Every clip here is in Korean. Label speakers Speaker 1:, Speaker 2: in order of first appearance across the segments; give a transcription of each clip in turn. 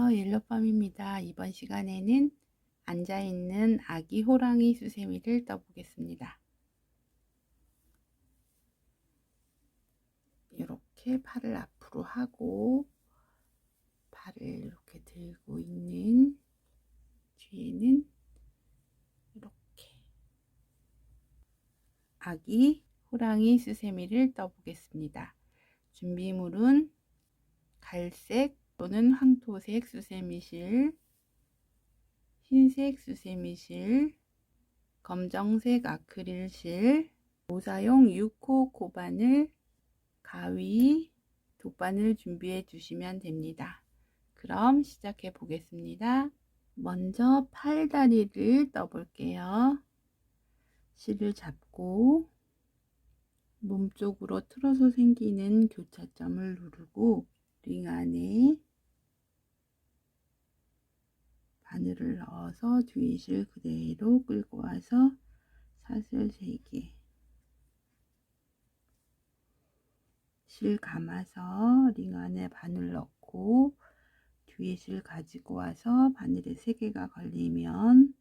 Speaker 1: 안녕하세요. 옐로팜입니다. 이번 시간에는 앉아있는 아기 호랑이 수세미를 떠보겠습니다. 이렇게 팔을 앞으로 하고 발을 이렇게 들고 있는 뒤에는 이렇게 아기 호랑이 수세미를 떠보겠습니다. 준비물은 갈색 또는 황토색 수세미실, 흰색 수세미실, 검정색 아크릴실, 모사용 6호 코바늘, 가위, 돗바늘 준비해 주시면 됩니다. 그럼 시작해 보겠습니다. 먼저 팔다리를 떠볼게요. 실을 잡고 몸쪽으로 틀어서 생기는 교차점을 누르고 링 안에 바늘을 넣어서 뒤에 실 그대로 끌고 와서 사슬 3개, 실 감아서 링 안에 바늘 넣고 뒤에 실 가지고 와서 바늘에 3개가 걸리면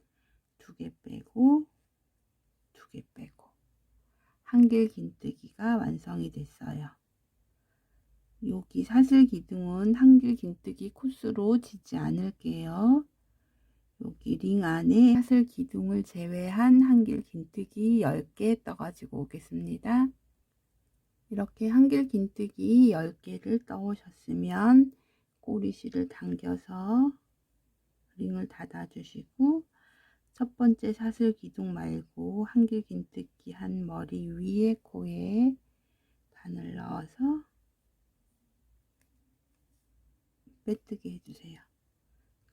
Speaker 1: 2개 빼고 2개 빼고 한길 긴뜨기가 완성이 됐어요. 여기 사슬 기둥은 한길 긴뜨기 코스로 지지 않을게요. 여기 링 안에 사슬 기둥을 제외한 한길 긴뜨기 10개 떠가지고 오겠습니다. 이렇게 한길 긴뜨기 10개를 떠오셨으면 꼬리실을 당겨서 링을 닫아 주시고 첫 번째 사슬 기둥 말고 한길 긴뜨기 한 머리 위에 코에 바늘 넣어서 빼뜨게 해주세요.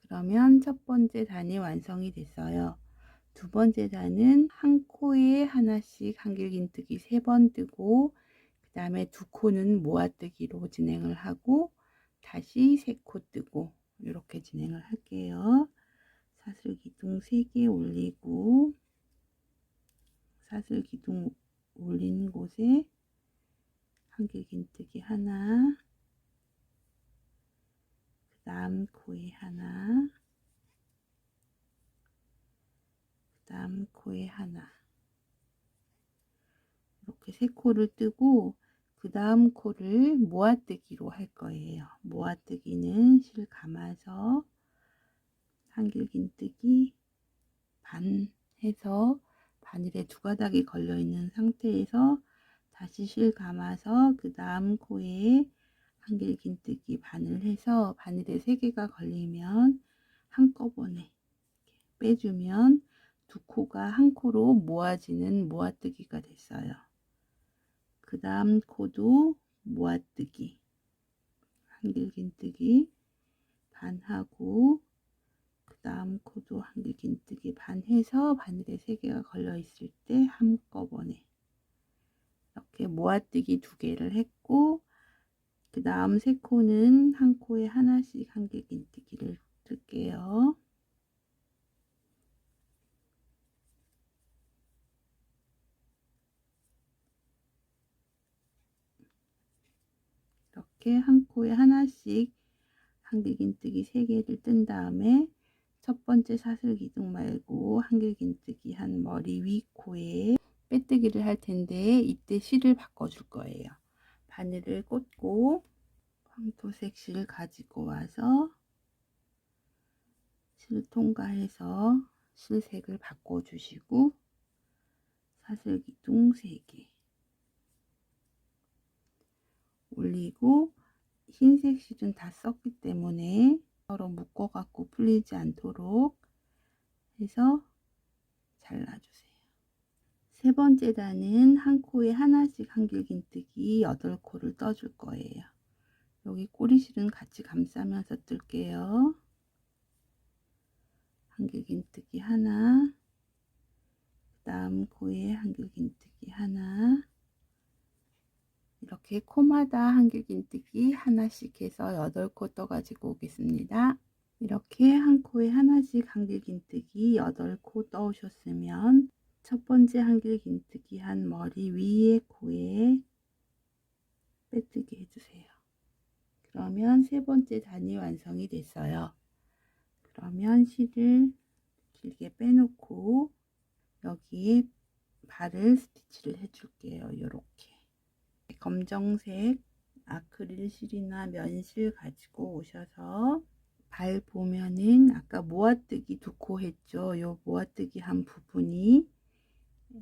Speaker 1: 그러면 첫 번째 단이 완성이 됐어요. 두 번째 단은 한 코에 하나씩 한길 긴뜨기 3번 뜨고 그 다음에 두 코는 모아뜨기로 진행을 하고 다시 3코 뜨고 이렇게 진행을 할게요. 사슬 기둥 3개 올리고 사슬 기둥 올린 곳에 한길 긴뜨기 하나, 그 다음 코에 하나, 그 다음 코에 하나, 이렇게 3코를 뜨고 그 다음 코를 모아뜨기로 할 거예요. 모아뜨기는 실 감아서 한길 긴뜨기 반 해서 바늘에 2가닥이 걸려 있는 상태에서 다시 실 감아서 그 다음 코에 한길 긴뜨기 반을 해서 바늘에 3개가 걸리면 한꺼번에 빼주면 2코가 한 코로 모아지는 모아뜨기가 됐어요. 그 다음 코도 모아뜨기 한길 긴뜨기 반 하고 그 다음 코도 한길 긴뜨기 반 해서 바늘에 3개가 걸려 있을 때 한꺼번에 이렇게 모아뜨기 2개를 했고 그 다음 3코는 한 코에 하나씩 한길 긴뜨기를 뜰게요. 이렇게 한 코에 하나씩 한길 긴뜨기 3개를 뜬 다음에 첫 번째 사슬 기둥 말고 한길 긴뜨기 한 머리 위 코에 빼뜨기를 할 텐데 이때 실을 바꿔 줄 거예요. 바늘을 꽂고 황토색 실 가지고 와서 실 통과해서 실색을 바꿔 주시고 사슬 기둥 3개 올리고 흰색 실은 다 썼기 때문에 서로 묶어 갖고 풀리지 않도록 해서 잘라주세요. 세 번째 단은 한 코에 하나씩 한길 긴뜨기 8코를 떠줄 거예요. 여기 꼬리실은 같이 감싸면서 뜰게요. 한길 긴뜨기 하나, 그 다음 코에 한길 긴뜨기 하나, 이렇게 코마다 한길 긴뜨기 하나씩 해서 8코 떠 가지고 오겠습니다. 이렇게 한 코에 하나씩 한길 긴뜨기 8코 떠오셨으면 첫 번째 한길 긴뜨기 한 머리 위에 코에 빼뜨기 해주세요. 그러면 세 번째 단이 완성이 됐어요. 그러면 실을 길게 빼놓고 여기에 발을 스티치를 해줄게요. 요렇게 검정색 아크릴 실이나 면실 가지고 오셔서 발 보면은 아까 모아뜨기 2코 했죠. 요 모아뜨기 한 부분이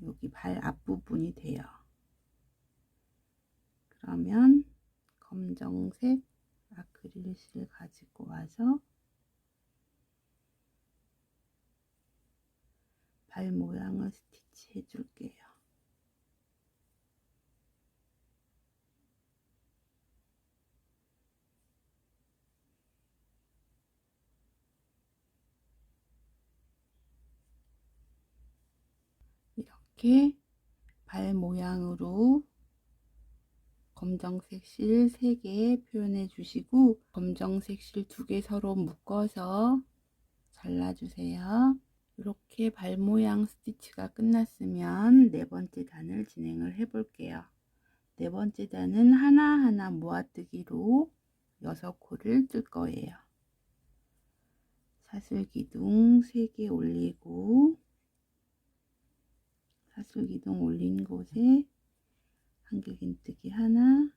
Speaker 1: 여기 발 앞부분이 돼요. 그러면 검정색 아크릴 실 가지고 와서 발 모양을 스티치 해줄게요. 이렇게 발 모양으로 검정색 실 3개 표현해 주시고 검정색 실 2개 서로 묶어서 잘라주세요. 이렇게 발 모양 스티치가 끝났으면 네 번째 단을 진행을 해 볼게요. 네 번째 단은 하나하나 모아뜨기로 6코를 뜰 거예요. 사슬기둥 3개 올리고 사슬기둥 올린 곳에 한길긴뜨기 하나,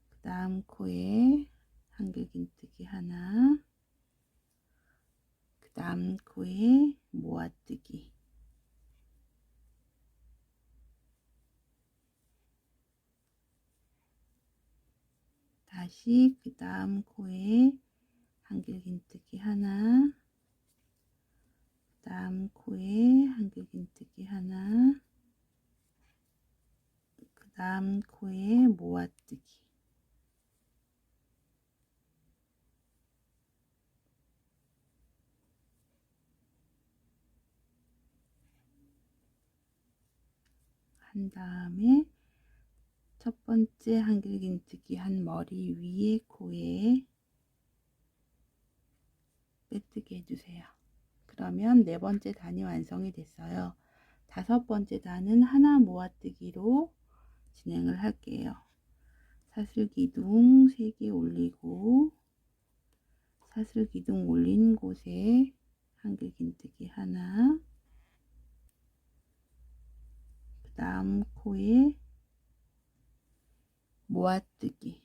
Speaker 1: 그 다음 코에 한길긴뜨기 하나, 그 다음 코에 모아뜨기, 다시 그 다음 코에 한길긴뜨기 하나, 그 다음 코에 한길긴뜨기 하나, 그 다음 코에 모아뜨기, 한 다음에 첫 번째 한길긴뜨기 한 머리 위에 코에 빼뜨기 해주세요. 그러면 네 번째 단이 완성이 됐어요. 다섯 번째 단은 하나 모아뜨기로 진행을 할게요. 사슬기둥 3개 올리고 사슬기둥 올린 곳에 한길긴뜨기 하나, 그 다음 코에 모아뜨기,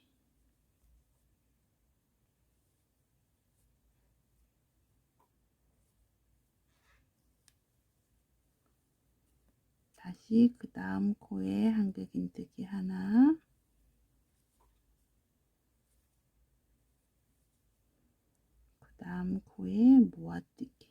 Speaker 1: 다시 그 다음 코에 한길긴뜨기 하나, 그 다음 코에 모아뜨기,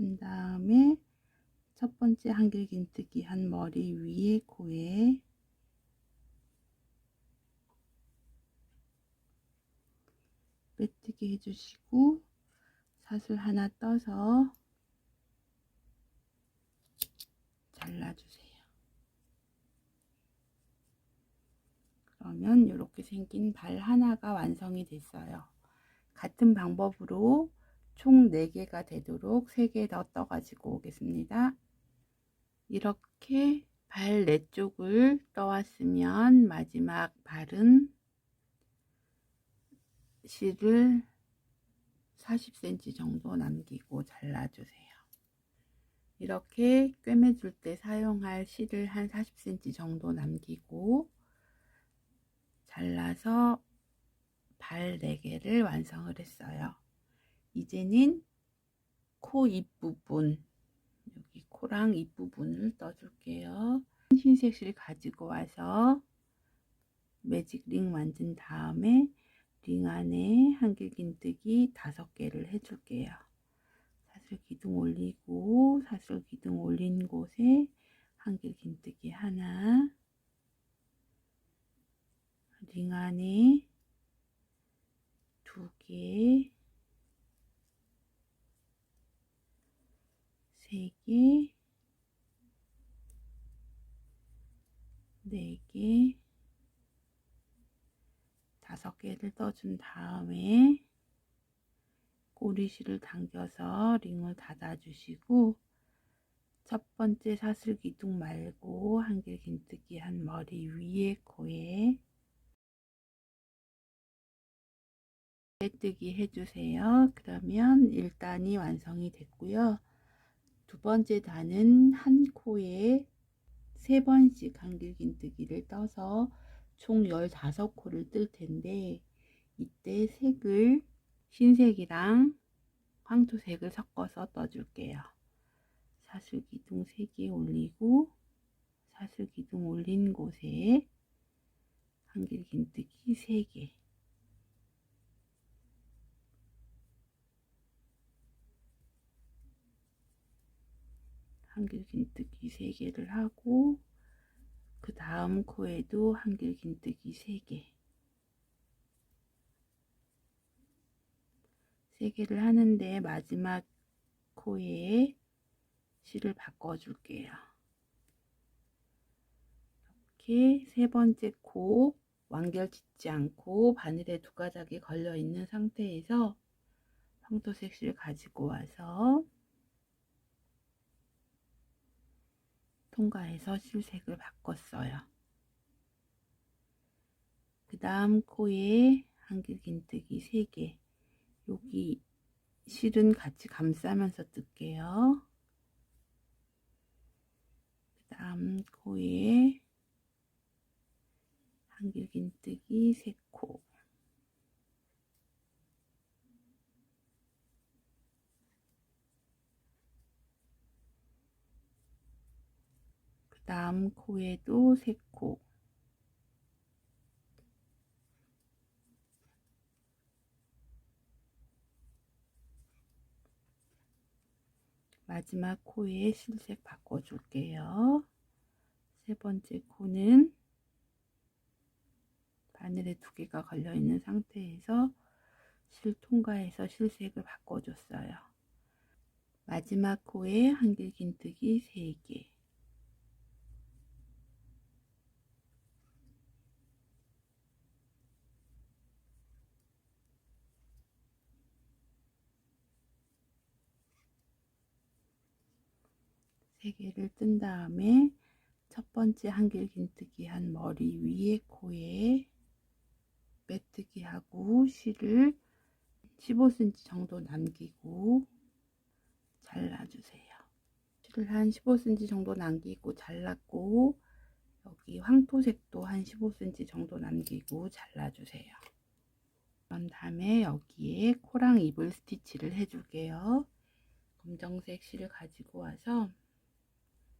Speaker 1: 한 다음에 첫 번째 한길긴뜨기 한 머리 위에 코에 빼뜨기 해주시고 사슬 하나 떠서 잘라주세요. 그러면 이렇게 생긴 발 하나가 완성이 됐어요. 같은 방법으로 총 4개가 되도록 3개 더 떠 가지고 오겠습니다. 이렇게 발 4쪽을 떠왔으면 마지막 발은 실을 40cm 정도 남기고 잘라주세요. 이렇게 꿰매줄 때 사용할 실을 한 40cm 정도 남기고 잘라서 발 4개를 완성을 했어요. 이제는 코 입부분, 여기 코랑 입부분을 떠줄게요. 흰색 실 가지고 와서 매직 링 만든 다음에 링 안에 한길긴뜨기 5개를 해줄게요. 사슬기둥 올리고 사슬기둥 올린 곳에 한길긴뜨기 하나, 링 안에 2개, 3개, 4개, 5개를 떠준 다음에 꼬리실을 당겨서 링을 닫아주시고 첫 번째 사슬기둥 말고 한길긴뜨기 한 머리 위에 코에 빼뜨기 해주세요. 그러면 1단이 완성이 됐고요. 두 번째 단은 한 코에 3번씩 한길긴뜨기를 떠서 총 15코를 뜰 텐데, 이때 색을 흰색이랑 황토색을 섞어서 떠줄게요. 사슬기둥 3개 올리고 사슬기둥 올린 곳에 한길긴뜨기 3개, 한길긴뜨기 3개를 하고 그 다음 코에도 한길긴뜨기 3개, 3개를 하는데 마지막 코에 실을 바꿔줄게요. 이렇게 세 번째 코 완결 짓지 않고 바늘에 두 가닥이 걸려 있는 상태에서 황토색 실 가지고 와서 통과해서 실색을 바꿨어요. 그 다음 코에 한길긴뜨기 3개, 여기 실은 같이 감싸면서 뜰게요. 그 다음 코에 한길긴뜨기 3코, 그 다음 코에도 3코, 마지막 코에 실색 바꿔줄게요. 세 번째 코는 바늘에 2개가 걸려 있는 상태에서 실 통과해서 실색을 바꿔줬어요. 마지막 코에 한길긴뜨기 3개, 세 개를 뜬 다음에 첫 번째 한길긴뜨기 한 머리 위에 코에 빼뜨기 하고 실을 15cm 정도 남기고 잘라주세요. 실을 한 15cm 정도 남기고 잘랐고, 여기 황토색도 한 15cm 정도 남기고 잘라주세요. 그런 다음에 여기에 코랑 이불 스티치를 해줄게요. 검정색 실을 가지고 와서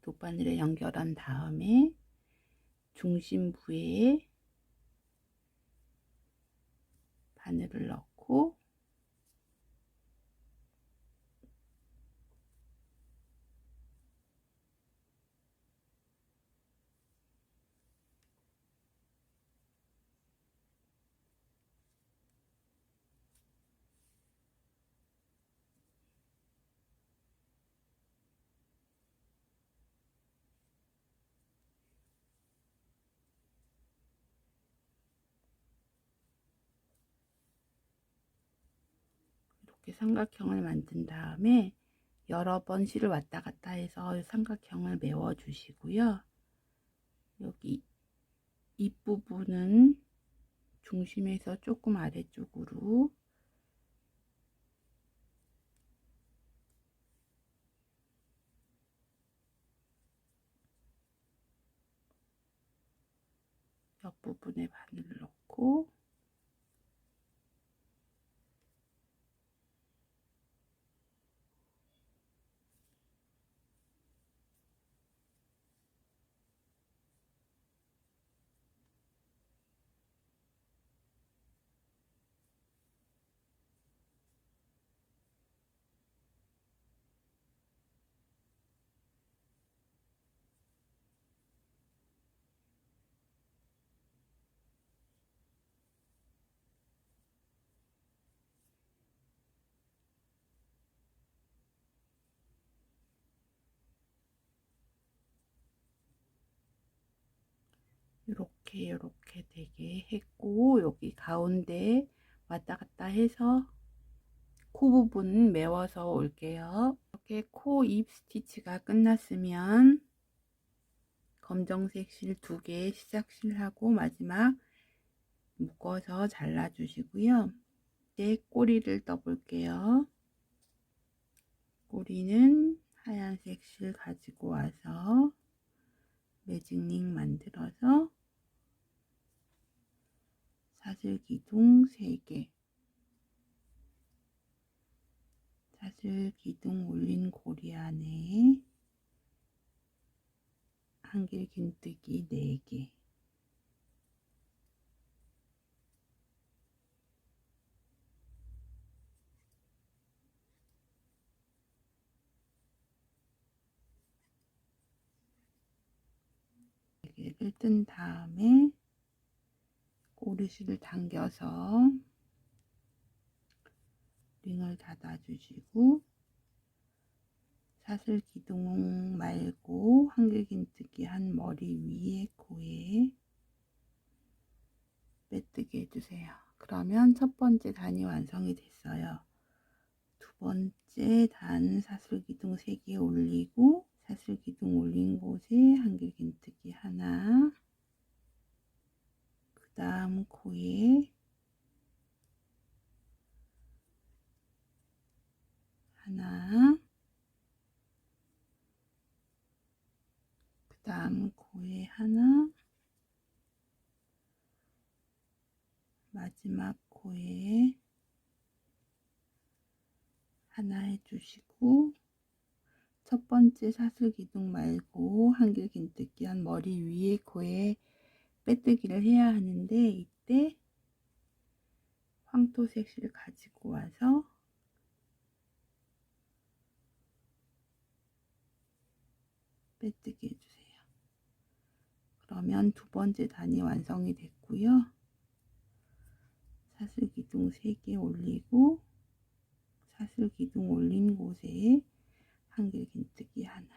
Speaker 1: 돗바늘에 연결한 다음에 중심부에 바늘을 넣고 이렇게 삼각형을 만든 다음에 여러 번 실을 왔다 갔다 해서 삼각형을 메워 주시고요. 여기 윗부분은 중심에서 조금 아래쪽으로 옆부분에 바늘을 넣고 이렇게 되게 했고, 여기 가운데 왔다 갔다 해서 코 부분 메워서 올게요. 이렇게 코 입 스티치가 끝났으면 검정색 실 2개 시작실하고 마지막 묶어서 잘라 주시고요. 이제 꼬리를 떠 볼게요. 꼬리는 하얀색 실 가지고 와서 매직링 만들어서 사슬기둥 3개, 사슬기둥 올린 고리 안에 한길긴뜨기 4개, 얘를 뜬 다음에 꼬리실을 당겨서 링을 닫아 주시고 사슬기둥 말고 한길긴뜨기 한 머리 위에 코에 빼뜨기 해주세요. 그러면 첫 번째 단이 완성이 됐어요. 두 번째 단 사슬기둥 3개 올리고 사슬기둥 올린 곳에 한길긴뜨기 하나, 그 다음 코에 하나, 그 다음 코에 하나, 마지막 코에 하나 해주시고 첫 번째 사슬기둥 말고 한길긴뜨기 한 머리 위에 코에 빼뜨기를 해야 하는데 이때 황토색 실 가지고 와서 빼뜨기 해주세요. 그러면 두 번째 단이 완성이 됐고요. 사슬기둥 3개 올리고 사슬기둥 올린 곳에 한길긴뜨기 하나,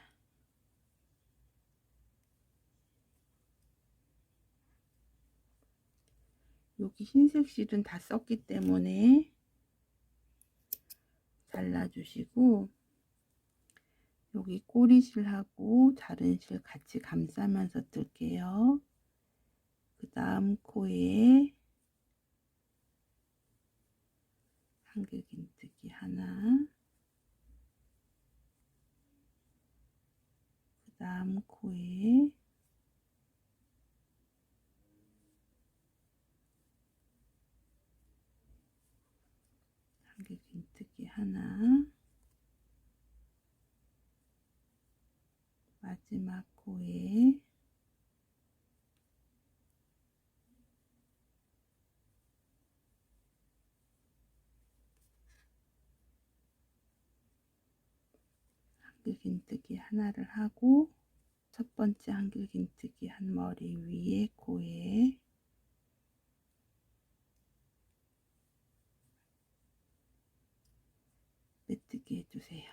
Speaker 1: 여기 흰색 실은 다 썼기 때문에 잘라주시고 여기 꼬리실하고 다른 실 같이 감싸면서 뜰게요. 그 다음 코에 한길긴뜨기 하나, 그 다음 코에 한길긴뜨기 하나, 마지막 코에 한길긴뜨기 하나를 하고 첫 번째 한길긴뜨기 한 머리 위에 코에 빼뜨기 해주세요.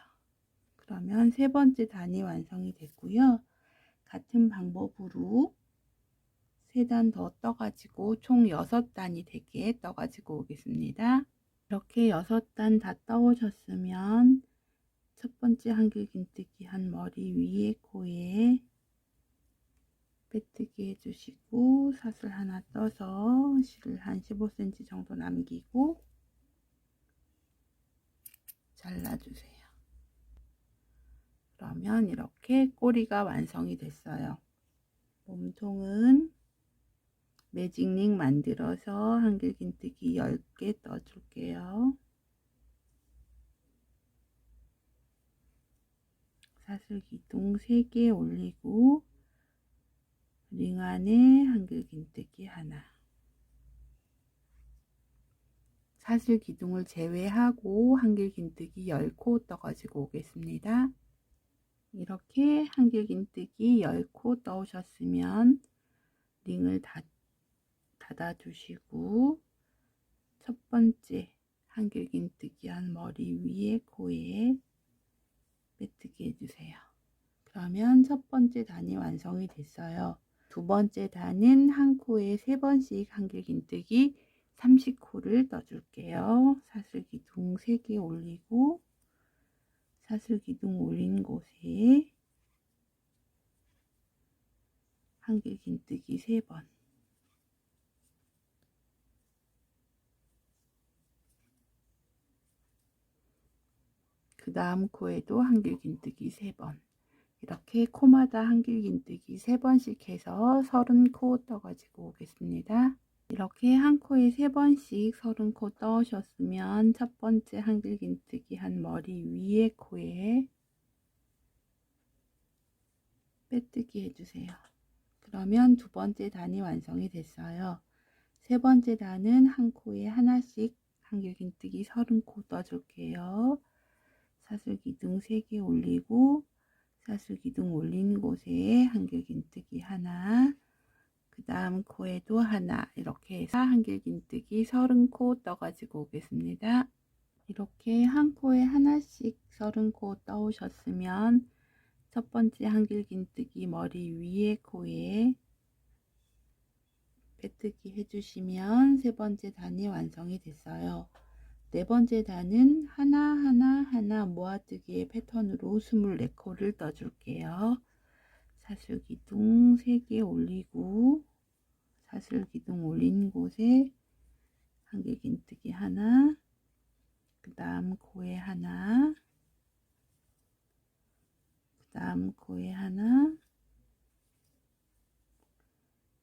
Speaker 1: 그러면 세 번째 단이 완성이 됐고요. 같은 방법으로 3단 더 떠가지고 총 6단이 되게 떠가지고 오겠습니다. 이렇게 6단 다 떠오셨으면 첫 번째 한길긴뜨기 한 머리 위에 코에 빼뜨기 해주시고 사슬 하나 떠서 실을 한 15cm 정도 남기고 잘라주세요. 그러면 이렇게 꼬리가 완성이 됐어요. 몸통은 매직링 만들어서 한길긴뜨기 10개 떠줄게요. 사슬기둥 3개 올리고 링 안에 한길긴뜨기 하나, 사슬기둥을 제외하고 한길긴뜨기 10코 떠가지고 오겠습니다. 이렇게 한길긴뜨기 10코 떠오셨으면 링을 닫아 주시고 첫 번째 한길긴뜨기 한 머리 위에 코에 빼뜨기 해주세요. 그러면 첫 번째 단이 완성이 됐어요. 두 번째 단은 한 코에 3번씩 한길긴뜨기 30코를 떠줄게요. 사슬기둥 3개 올리고 사슬기둥 올린 곳에 한길긴뜨기 3번, 그 다음 코에도 한길긴뜨기 3번, 이렇게 코마다 한길긴뜨기 3번씩 해서 30코 떠가지고 오겠습니다. 이렇게 한 코에 3번씩 30코 떠오셨으면 첫 번째 한길긴뜨기 한 머리 위에 코에 빼뜨기 해주세요. 그러면 두 번째 단이 완성이 됐어요. 세 번째 단은 한 코에 하나씩 한길긴뜨기 30코 떠줄게요. 사슬기둥 3개 올리고 사슬기둥 올린 곳에 한길긴뜨기 하나, 그 다음 코에도 하나, 이렇게 해서 한길긴뜨기 30코 떠가지고 오겠습니다. 이렇게 한 코에 하나씩 30코 떠오셨으면 첫 번째 한길긴뜨기 머리 위에 코에 빼뜨기 해주시면 세 번째 단이 완성이 됐어요. 네 번째 단은 하나 모아뜨기의 패턴으로 24코를 떠줄게요. 사슬기둥 3개 올리고 사슬기둥 올린 곳에 한길긴뜨기 하나, 그 다음 코에 하나, 그 다음 코에 하나,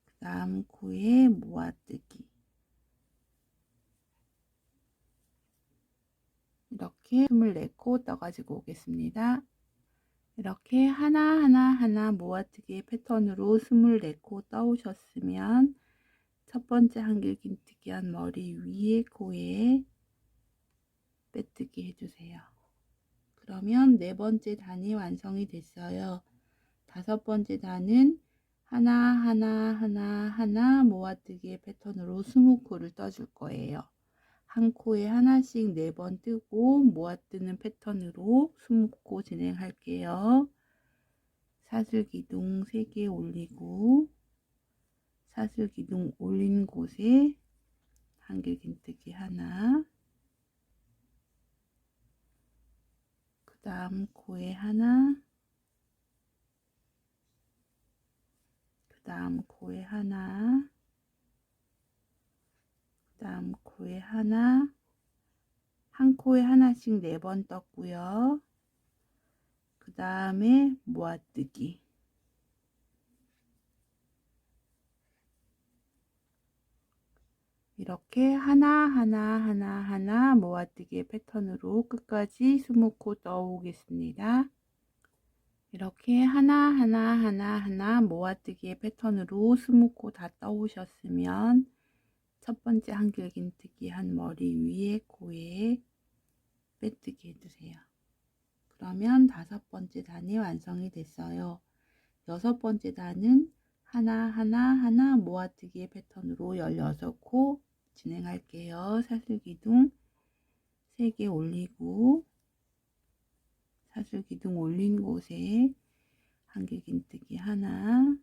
Speaker 1: 그 다음 코에 모아뜨기, 이렇게 24코 떠가지고 오겠습니다. 이렇게 하나 모아뜨기 패턴으로 24코 떠오셨으면 첫 번째 한길긴뜨기 한 머리 위에 코에 빼뜨기 해주세요. 그러면 네 번째 단이 완성이 됐어요. 다섯 번째 단은 하나 모아뜨기의 패턴으로 20코를 떠줄 거예요. 한 코에 하나씩 4번 뜨고 모아뜨는 패턴으로 20코 진행할게요. 사슬기둥 3개 올리고 사슬기둥 올린 곳에 한길긴뜨기 하나, 그 다음 코에 하나, 그 다음 코에 하나, 그 다음 코에 하나, 한 코에 하나씩 4번 떴고요. 그 다음에 모아뜨기, 이렇게 하나 모아뜨기의 패턴으로 끝까지 20코 떠오겠습니다. 이렇게 하나 모아뜨기의 패턴으로 20코 다 떠오셨으면 첫 번째 한길긴뜨기 한 머리 위에 코에 빼뜨기 해주세요. 그러면 다섯 번째 단이 완성이 됐어요. 여섯 번째 단은 하나 모아뜨기의 패턴으로 16코 진행할게요. 사슬기둥 3개 올리고 사슬기둥 올린 곳에 한길긴뜨기 하나,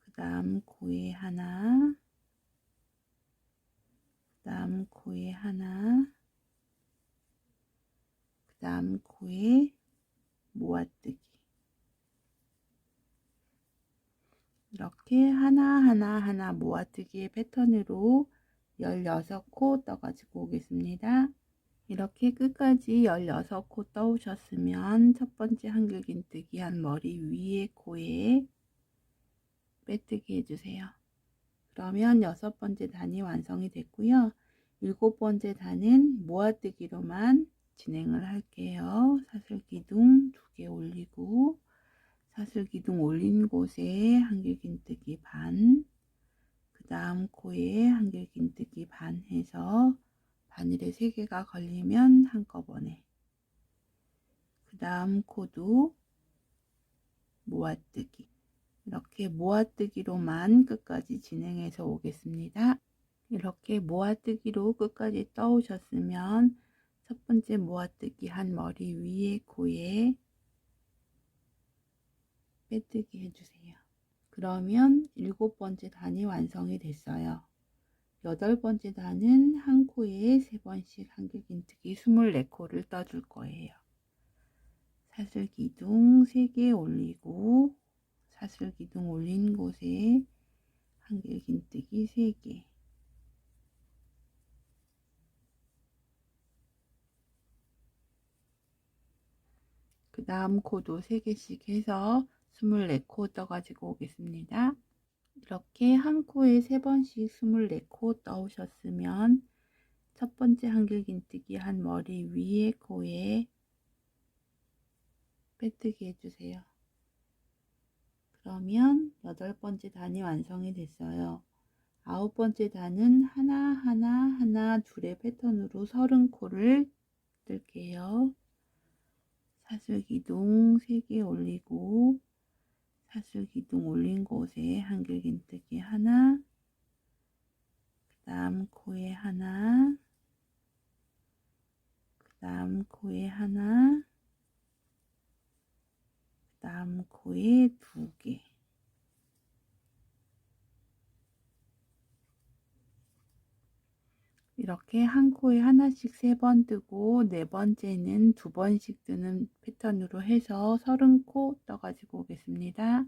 Speaker 1: 그 다음 코에 하나, 그 다음 코에 하나, 그 다음 코에 모아뜨기, 이렇게 하나 모아뜨기의 패턴으로 16코 떠가지고 오겠습니다. 이렇게 끝까지 16코 떠오셨으면 첫 번째 한길긴뜨기 한 머리 위에 코에 빼뜨기 해주세요. 그러면 여섯 번째 단이 완성이 됐고요. 일곱 번째 단은 모아뜨기로만 진행을 할게요. 사슬기둥 2개 올리고 사슬기둥 올린 곳에 한길긴뜨기 반, 그 다음 코에 한길긴뜨기 반 해서 바늘에 3개가 걸리면 한꺼번에, 그 다음 코도 모아뜨기, 이렇게 모아뜨기로만 끝까지 진행해서 오겠습니다. 이렇게 모아뜨기로 끝까지 떠오셨으면 첫 번째 모아뜨기 한 머리 위에 코에 빼뜨기 해주세요. 그러면 일곱 번째 단이 완성이 됐어요. 8번째 단은 한 코에 3번씩 한길긴뜨기 24코를 떠줄 거예요. 사슬기둥 3개 올리고 사슬기둥 올린 곳에 한길긴뜨기 3개, 그 다음 코도 3개씩 해서 24코 떠가지고 오겠습니다. 이렇게 한 코에 3번씩 24코 떠오셨으면 첫 번째 한길긴뜨기 한 머리 위에 코에 빼뜨기 해주세요. 그러면 8번째 단이 완성이 됐어요. 9번째 단은 하나 둘의 패턴으로 30코를 뜰게요. 사슬기둥 3개 올리고 사슬기둥 올린 곳에 한길긴뜨기 하나, 그 다음 코에 하나, 그 다음 코에 하나, 그 다음 코에 2개, 이렇게 한 코에 하나씩 3번 뜨고 4번째는 2번씩 뜨는 패턴으로 해서 30코 떠가지고 오겠습니다.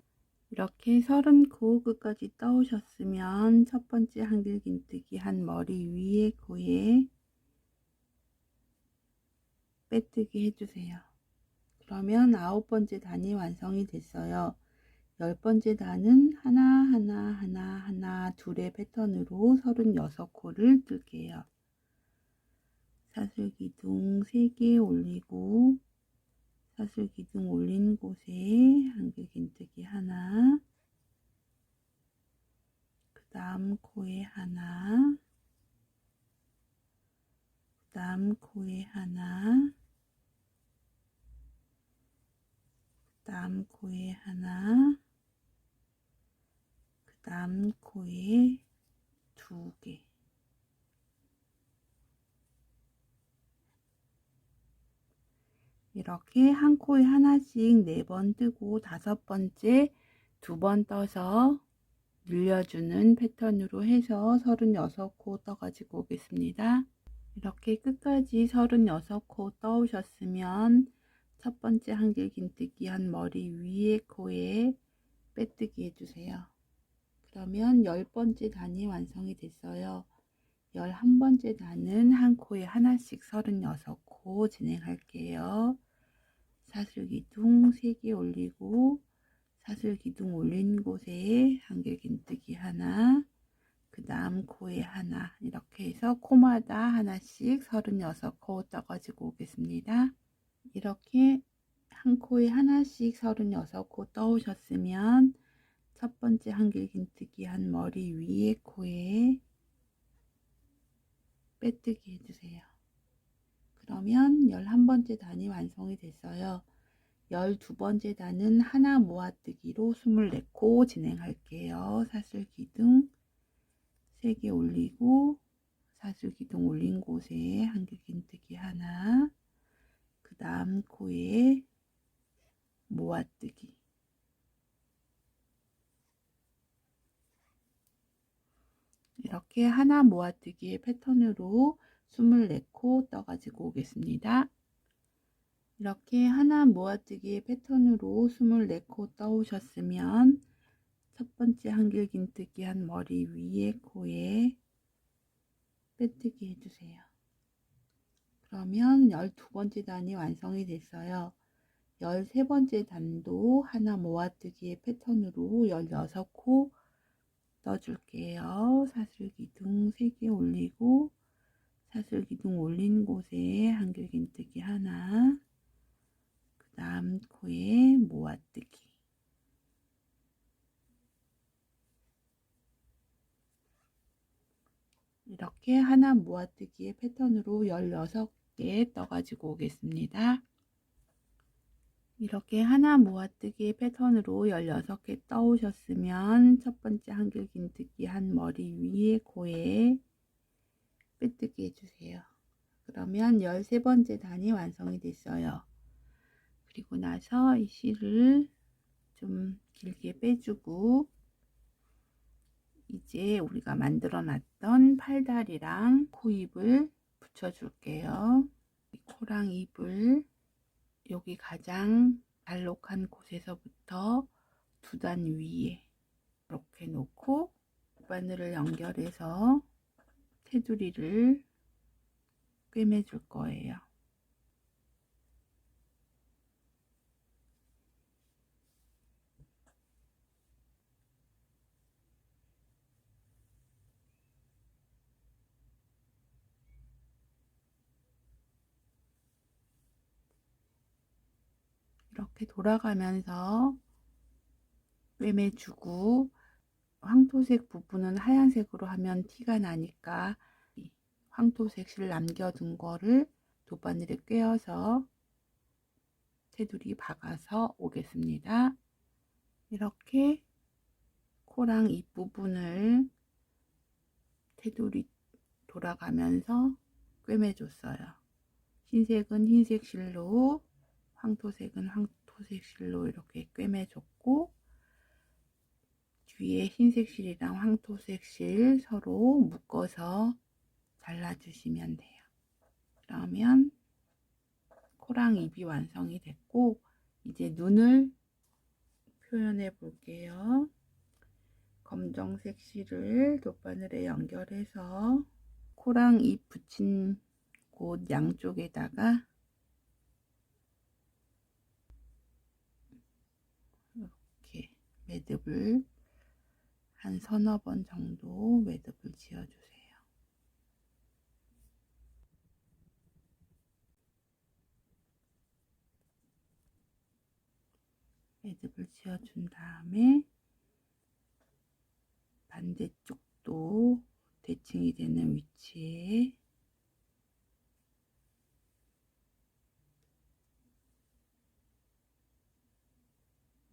Speaker 1: 이렇게 30코 끝까지 떠오셨으면 첫 번째 한길긴뜨기 한 머리 위에 코에 빼뜨기 해주세요. 그러면 9번째 단이 완성이 됐어요. 10번째 단은 하나 둘의 패턴으로 36코를 뜰게요. 사슬기둥 3개 올리고 사슬기둥 올린 곳에 한길긴뜨기 하나, 그 다음 코에 하나, 그 다음 코에 하나, 그 다음 코에 하나, 그 다음 코에 2개, 이렇게 한 코에 하나씩 4번 뜨고 5번째 2번 떠서 늘려주는 패턴으로 해서 36코 떠가지고 오겠습니다. 이렇게 끝까지 36코 떠오셨으면 첫 번째 한길긴뜨기 한 머리 위에 코에 빼뜨기 해주세요. 그러면 10번째 단이 완성이 됐어요. 11번째 단은 한 코에 하나씩 36코 진행할게요. 사슬기둥 3개 올리고 사슬기둥 올린 곳에 한길긴뜨기 하나, 그 다음 코에 하나, 이렇게 해서 코마다 하나씩 36코 떠가지고 오겠습니다. 이렇게 한 코에 하나씩 36코 떠오셨으면 첫 번째 한길긴뜨기 한 머리 위에 코에 빼뜨기 해주세요. 그러면 11번째 단이 완성이 됐어요. 12번째 단은 하나 모아뜨기로 24코 진행할게요. 사슬기둥 3개 올리고 사슬기둥 올린 곳에 한길긴뜨기 하나, 그 다음 코에 모아뜨기, 이렇게 하나 모아뜨기의 패턴으로 24코 떠가지고 오겠습니다. 이렇게 하나 모아뜨기의 패턴으로 24코 떠오셨으면 첫 번째 한길긴뜨기 한 머리 위에 코에 빼뜨기 해주세요. 그러면 12번째 단이 완성이 됐어요. 13번째 단도 하나 모아뜨기의 패턴으로 16코 떠줄게요. 사슬기둥 3개 올리고 사슬기둥 올린 곳에 한길긴뜨기 하나, 그 다음 코에 모아뜨기, 이렇게 하나 모아뜨기의 패턴으로 16개 떠가지고 오겠습니다. 이렇게 하나 모아뜨기 패턴으로 16개 떠오셨으면 첫 번째 한길긴뜨기 한 머리 위에 코에 빼뜨기 해주세요. 그러면 13번째 단이 완성이 됐어요. 그리고 나서 이 실을 좀 길게 빼주고 이제 우리가 만들어 놨던 팔다리랑 코입을 붙여 줄게요. 코랑 입을 여기 가장 잘록한 곳에서부터 2단 위에 이렇게 놓고 바늘을 연결해서 테두리를 꿰매 줄 거예요. 이렇게 돌아가면서 꿰매주고, 황토색 부분은 하얀색으로 하면 티가 나니까 황토색 실 남겨둔 거를 돗바늘에 꿰어서 테두리 박아서 오겠습니다. 이렇게 코랑 입 부분을 테두리 돌아가면서 꿰매줬어요. 흰색은 흰색 실로, 황토색은 황토색 실로 이렇게 꿰매줬고, 뒤에 흰색 실이랑 황토색 실 서로 묶어서 잘라주시면 돼요. 그러면 코랑 입이 완성이 됐고, 이제 눈을 표현해 볼게요. 검정색 실을 돗바늘에 연결해서 코랑 입 붙인 곳 양쪽에다가 이렇게 매듭을 한 서너 번 정도 매듭을 지어주세요. 매듭을 지어준 다음에 반대쪽도 대칭이 되는 위치에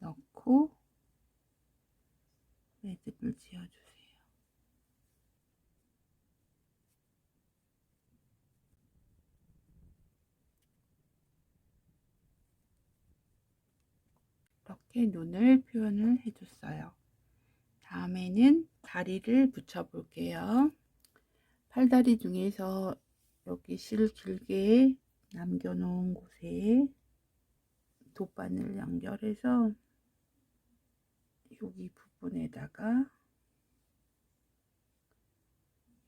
Speaker 1: 넣고 매듭을 지어주세요. 이렇게 눈을 표현을 해줬어요. 다음에는 다리를 붙여 볼게요. 팔다리 중에서 여기 실 길게 남겨 놓은 곳에 돗바늘 연결해서 여기 부분에다가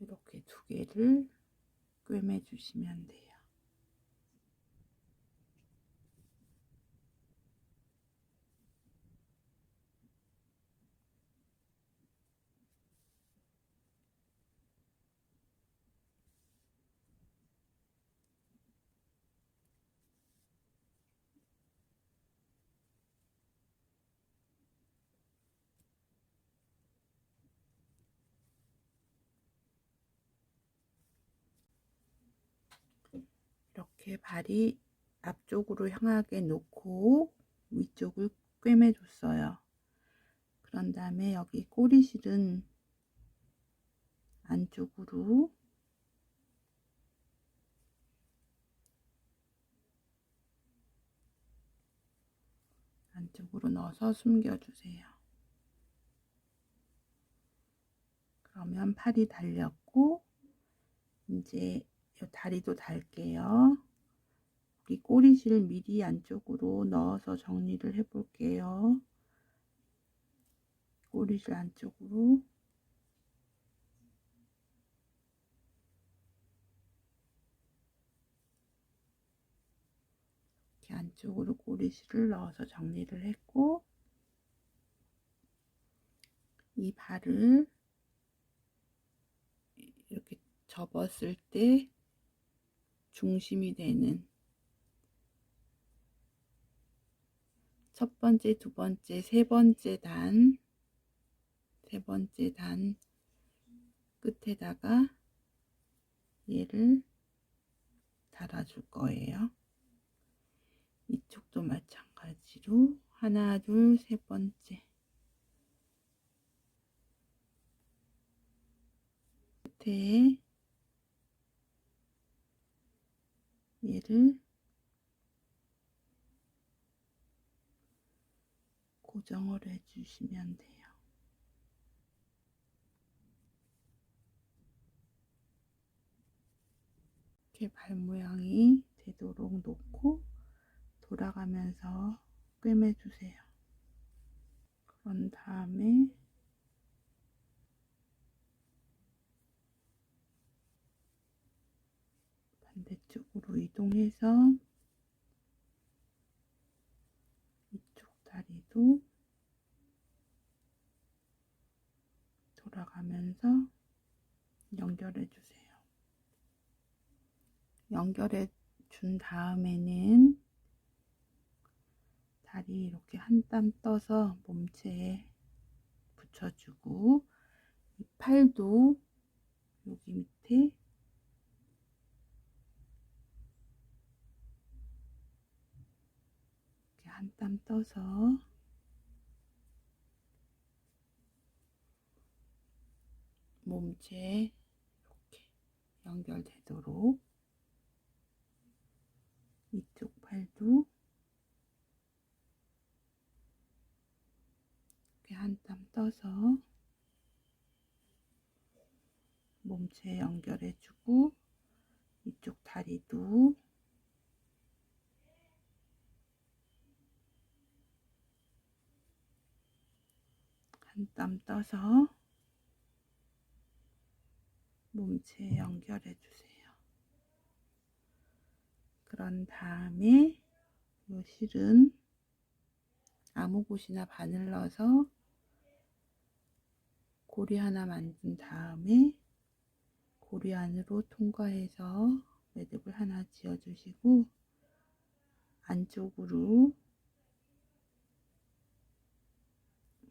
Speaker 1: 이렇게 2개를 꿰매 주시면 돼요. 이렇게 발이 앞쪽으로 향하게 놓고 위쪽을 꿰매 줬어요. 그런 다음에 여기 꼬리실은 안쪽으로 넣어서 숨겨주세요. 그러면 팔이 달렸고, 이제 이 다리도 달게요. 우리 꼬리실 미리 안쪽으로 넣어서 정리를 해 볼게요. 꼬리실 안쪽으로 이렇게 안쪽으로 꼬리실을 넣어서 정리를 했고, 이 발을 이렇게 접었을 때 중심이 되는 첫 번째, 두 번째, 세 번째 단 끝에다가 얘를 달아줄 거예요. 이쪽도 마찬가지로 하나, 둘, 세 번째 끝에 얘를 고정을 해주시면 돼요. 이렇게 발 모양이 되도록 놓고 돌아가면서 꿰매주세요. 그런 다음에 반대쪽으로 이동해서 이쪽 다리도 돌아가면서 연결해 주세요. 연결해 준 다음에는 다리 이렇게 한 땀 떠서 몸체에 붙여주고, 이 팔도 여기 밑에 이렇게 한 땀 떠서 몸체에 이렇게 연결되도록, 이쪽 팔도 이렇게 한 땀 떠서 몸체에 연결해주고, 이쪽 다리도 한 땀 떠서 몸체에 연결해 주세요. 그런 다음에 이 실은 아무 곳이나 바늘 넣어서 고리 하나 만든 다음에 고리 안으로 통과해서 매듭을 하나 지어 주시고, 안쪽으로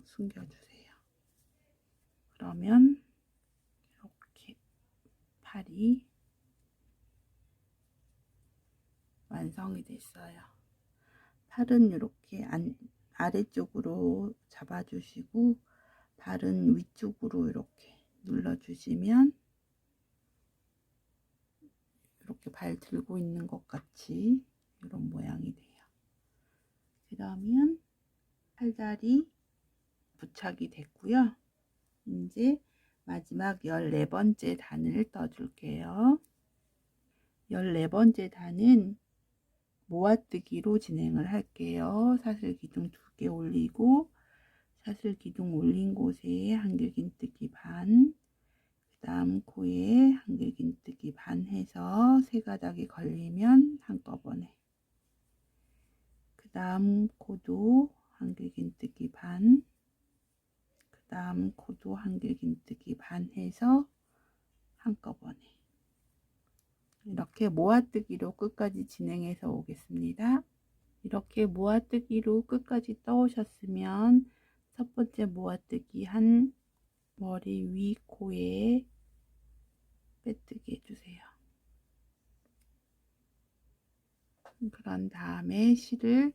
Speaker 1: 숨겨 주세요. 그러면 이렇게 팔이 완성이 됐어요. 팔은 이렇게 아래쪽으로 잡아주시고, 발은 위쪽으로 이렇게 눌러주시면 이렇게 발 들고 있는 것 같이 이런 모양이 돼요. 그러면 팔다리 부착이 됐고요. 이제 마지막 14번째 단을 떠줄게요. 14번째 단은 모아뜨기로 진행을 할게요. 사슬기둥 2개 올리고, 사슬기둥 올린 곳에 한길긴뜨기 반, 그 다음 코에 한길긴뜨기 반 해서 3가닥이 걸리면 한꺼번에, 그 다음 코도 한길긴뜨기 반, 그 다음 코도 한길긴뜨기 반 해서 한꺼번에, 이렇게 모아뜨기로 끝까지 진행해서 오겠습니다. 이렇게 모아뜨기로 끝까지 떠오셨으면 첫 번째 모아뜨기 한 머리 위 코에 빼뜨기 해주세요. 그런 다음에 실을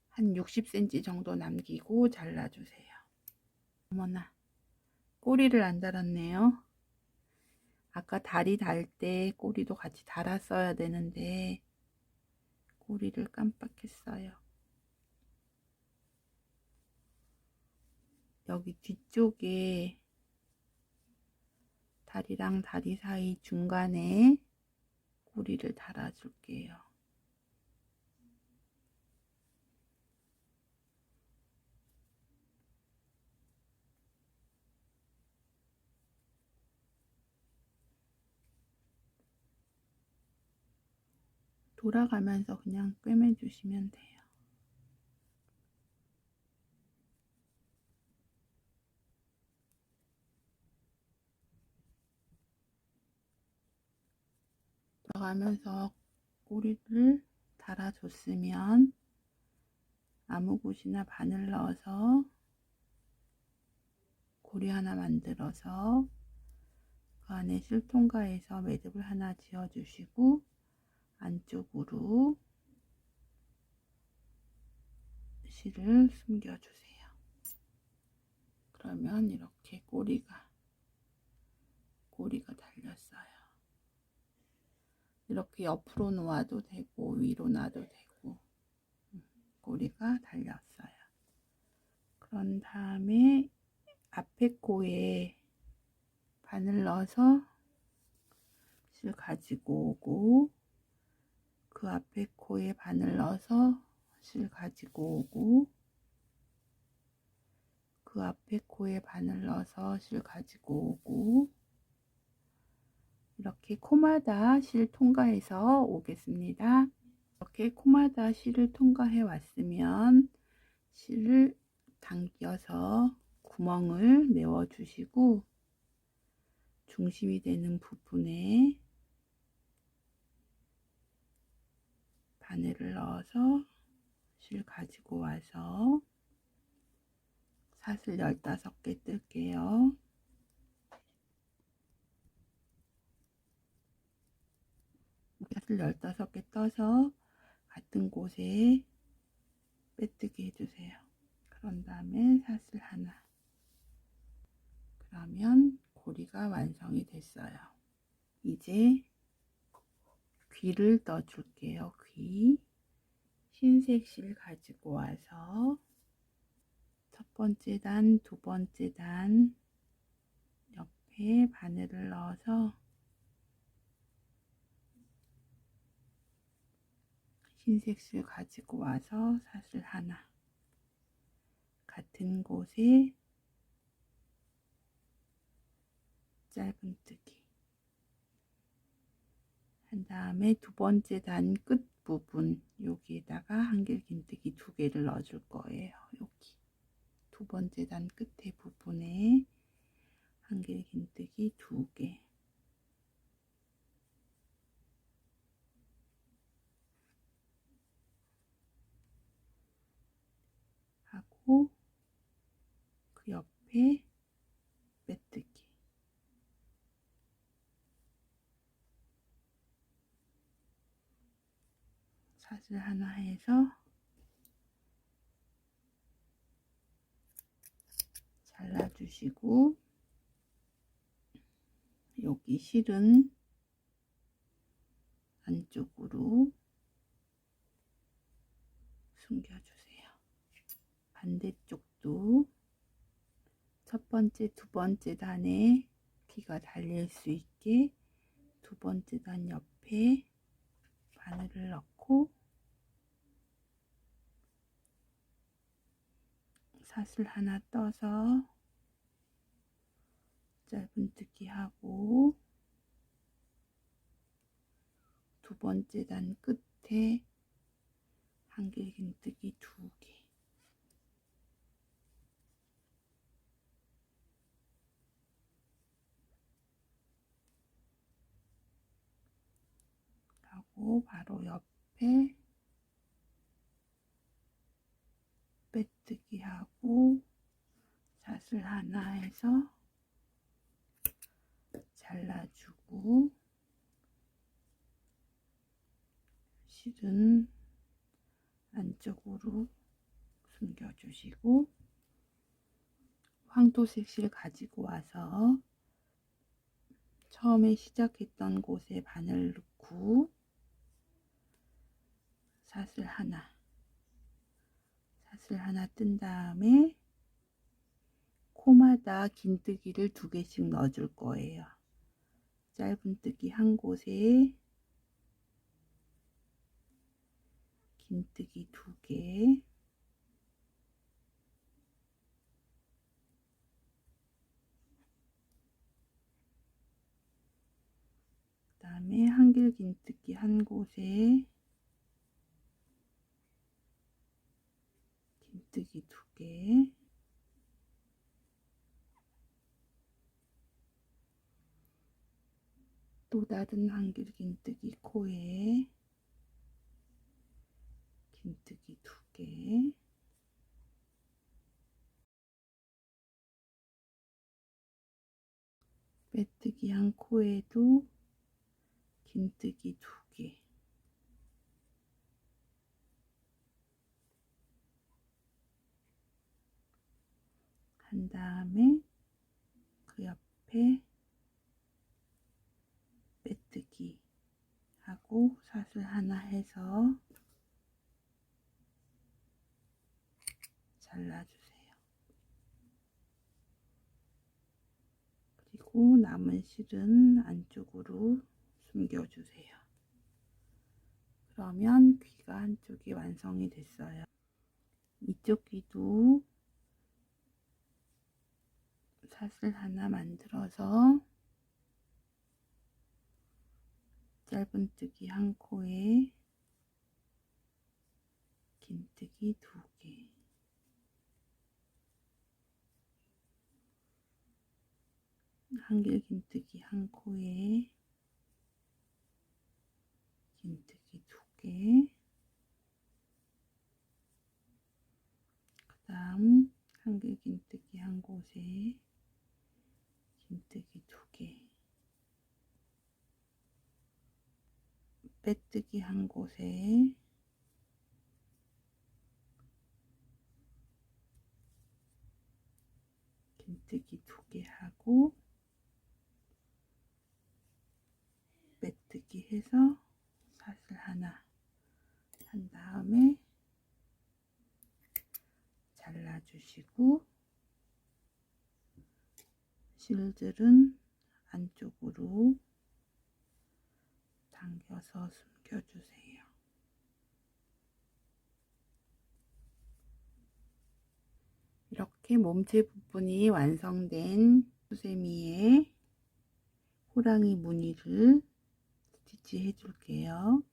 Speaker 1: 한 60cm 정도 남기고 잘라주세요. 어머나, 꼬리를 안 달았네요. 아까 다리 달 때 꼬리도 같이 달았어야 되는데 꼬리를 깜빡했어요. 여기 뒤쪽에 다리랑 다리 사이 중간에 꼬리를 달아줄게요. 돌아가면서 그냥 꿰매주시면 돼요. 돌아가면서 꼬리를 달아줬으면 아무 곳이나 바늘 넣어서 고리 하나 만들어서 그 안에 실 통과해서 매듭을 하나 지어 주시고, 안쪽으로 실을 숨겨 주세요. 그러면 이렇게 꼬리가 달렸어요. 이렇게 옆으로 놓아도 되고 위로 놔도 되고, 꼬리가 달렸어요. 그런 다음에 앞에 코에 바늘 넣어서 실 가지고 오고, 그 앞에 코에 바늘 넣어서 실 가지고 오고, 그 앞에 코에 바늘 넣어서 실 가지고 오고, 이렇게 코마다 실 통과해서 오겠습니다. 이렇게 코마다 실을 통과해 왔으면 실을 당겨서 구멍을 메워 주시고, 중심이 되는 부분에 바늘을 넣어서 실 가지고 와서 사슬 15개 뜰게요. 사슬 15개 떠서 같은 곳에 빼뜨기 해주세요. 그런 다음에 사슬 하나. 그러면 고리가 완성이 됐어요. 이제 귀를 떠 줄게요. 귀. 흰색 실 가지고 와서 첫 번째 단, 두 번째 단 옆에 바늘을 넣어서 흰색 실 가지고 와서 사슬 하나, 같은 곳에 짧은뜨기 한 다음에 두 번째 단 끝 부분 여기에다가 한길긴뜨기 2개를 넣어 줄 거예요. 여기 두 번째 단 끝에 부분에 한길긴뜨기 2개 하고, 그 옆에 빼뜨기 사슬 하나 해서 잘라주시고, 여기 실은 안쪽으로 숨겨주세요. 반대쪽도 첫 번째, 두 번째 단에 귀가 달릴 수 있게 두 번째 단 옆에 바늘을 넣고 사슬 하나 떠서 짧은뜨기 하고, 두 번째 단 끝에 한길긴뜨기 2개 하고, 바로 옆에 빼뜨기 하고 사슬 하나 해서 잘라주고, 실은 안쪽으로 숨겨주시고, 황토색 실 가지고 와서 처음에 시작했던 곳에 바늘 넣고 사슬 하나 뜬 다음에 코마다 긴뜨기를 2개씩 넣어 줄 거예요. 짧은뜨기 한 곳에 긴뜨기 2개, 그 다음에 한길긴뜨기 한 곳에 긴뜨기 2개, 또 다른 한길긴뜨기 코에 긴뜨기 2개, 빼뜨기 한 코에도 긴뜨기 2개, 한 다음에 그 옆에 빼뜨기 하고 사슬 하나 해서 잘라주세요. 그리고 남은 실은 안쪽으로 숨겨주세요. 그러면 귀가 한쪽이 완성이 됐어요. 이쪽 귀도 사슬 하나 만들어서 짧은뜨기 한 코에 긴뜨기 2개, 한길 긴뜨기 한 코에 긴뜨기 2개, 그 다음 한길 긴뜨기 한 곳에 긴뜨기 2개, 빼뜨기 한 곳에 긴뜨기 2개 하고 빼뜨기 해서 사슬 하나 한 다음에 잘라주시고, 실들은 안쪽으로 당겨서 숨겨주세요. 이렇게 몸체 부분이 완성된 수세미에 호랑이 무늬를 스티치 해줄게요.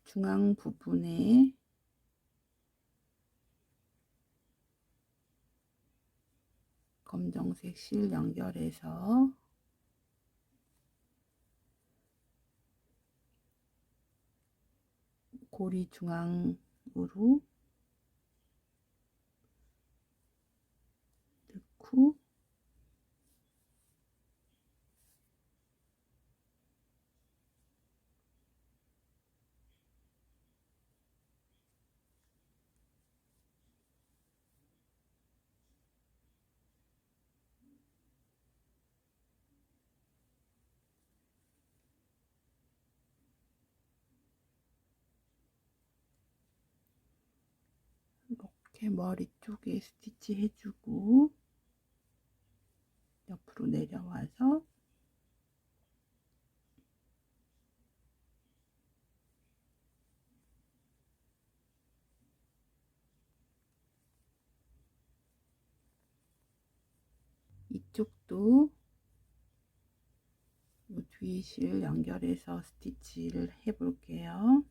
Speaker 1: 중앙 부분에 검정색 실 연결해서 고리 중앙으로 넣고 이렇게 머리 쪽에 스티치 해주고 옆으로 내려와서 이쪽도 뒤 실 연결해서 스티치를 해 볼게요.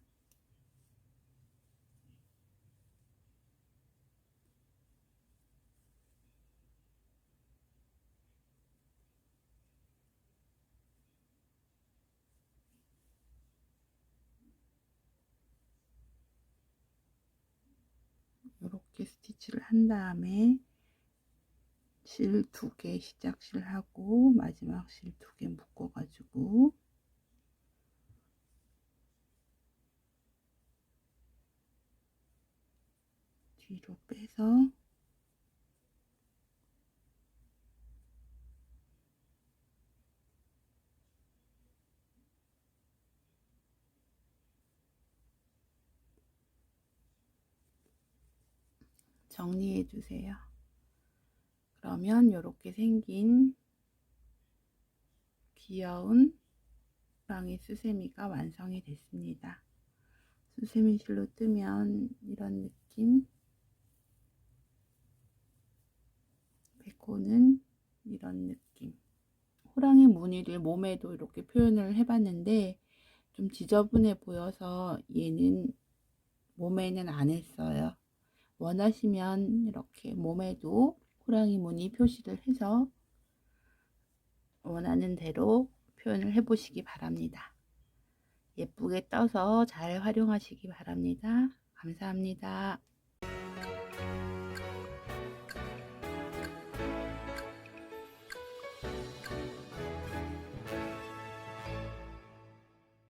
Speaker 1: 이렇게 스티치를 한 다음에 실 2개 시작실 하고 마지막 실 2개 묶어 가지고 뒤로 빼서 정리해 주세요. 그러면 이렇게 생긴 귀여운 호랑이 수세미가 완성이 됐습니다. 수세미 실로 뜨면 이런 느낌, 백호는 이런 느낌. 호랑이 무늬를 몸에도 이렇게 표현을 해봤는데 좀 지저분해 보여서 얘는 몸에는 안 했어요. 원하시면 이렇게 몸에도 호랑이 무늬 표시를 해서 원하는 대로 표현을 해 보시기 바랍니다. 예쁘게 떠서 잘 활용하시기 바랍니다. 감사합니다.